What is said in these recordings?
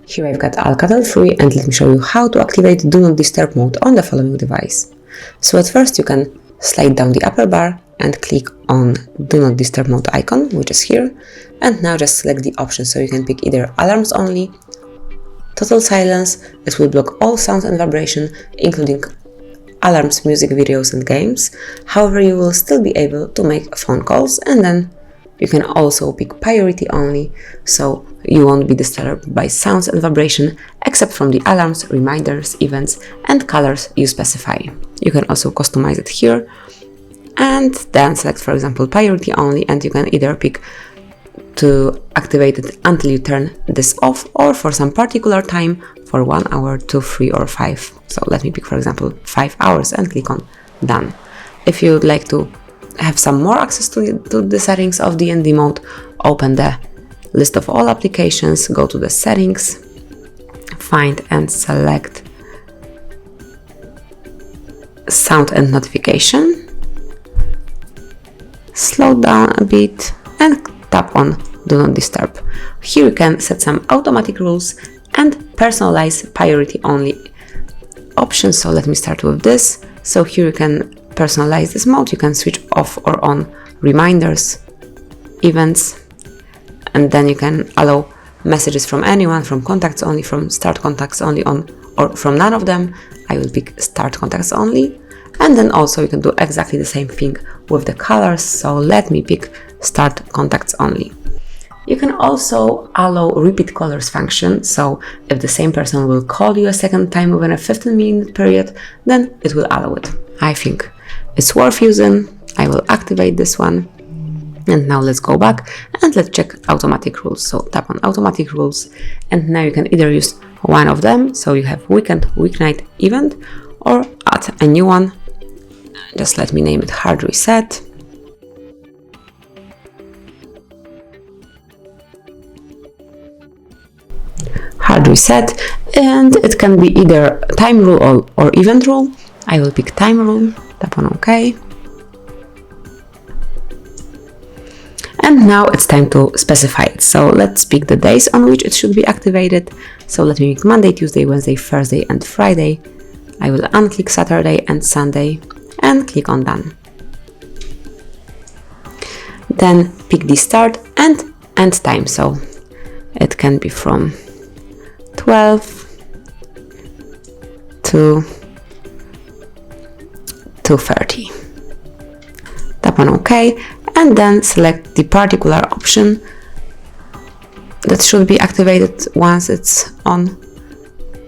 Here I've got ALCATEL A3 and let me show you how to activate Do Not Disturb mode on the following device. So at first you can slide down the upper bar and click on Do Not Disturb mode icon, which is here, and now just select the option, so you can pick either alarms only, total silence, it will block all sound and vibration, including alarms, music, videos and games. However, you will still be able to make phone calls, and then you can also pick priority only, so you won't be disturbed by sounds and vibration except from the alarms, reminders, events and colors you specify. You can also customize it here and then select, for example, priority only, and you can either pick to activate it until you turn this off or for some particular time, for 1 hour, 2, 3 or 5. So let me pick, for example, 5 hours and click on done. If you would like to have some more access to the settings of DND mode, open the list of all applications, go to the settings, find and select sound and notification, slow down a bit and tap on Do Not Disturb. Here you can set some automatic rules and personalize priority only options. So let me start with this. So here you can personalize this mode, you can switch off or on reminders, events, and then you can allow messages from anyone, from contacts only, from start contacts only on, or from none of them. I will pick start contacts only, and then also you can do exactly the same thing with the colors. So let me pick start contacts only. You can also allow repeat callers function, so if the same person will call you a second time within a 15-minute period, then it will allow it. I think it's worth using. I will activate this one. And now let's go back and let's check automatic rules. So tap on automatic rules, and now you can either use one of them, so you have weekend, weeknight, event, or add a new one. Just let me name it hard reset. Hard reset, and it can be either time rule or event rule. I will pick time rule, tap on OK. And now it's time to specify it. So let's pick the days on which it should be activated. So let me pick Monday, Tuesday, Wednesday, Thursday and Friday. I will unclick Saturday and Sunday and click on done. Then pick the start and end time. So it can be from 12 to 2:30. Tap on OK and then select the particular option that should be activated once it's on.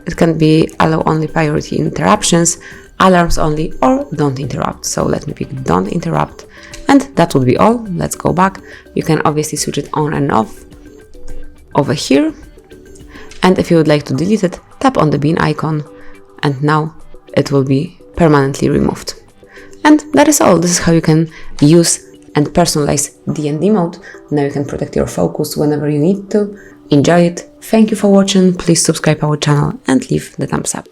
It can be allow only priority interruptions, alarms only, or don't interrupt. So let me pick don't interrupt, and that would be all. Let's go back. You can obviously switch it on and off over here, and if you would like to delete it, tap on the bin icon and now it will be permanently removed. And that is all. This is how you can use and personalize DND mode. Now you can protect your focus whenever you need to. Enjoy it. Thank you for watching. Please subscribe our channel and leave the thumbs up.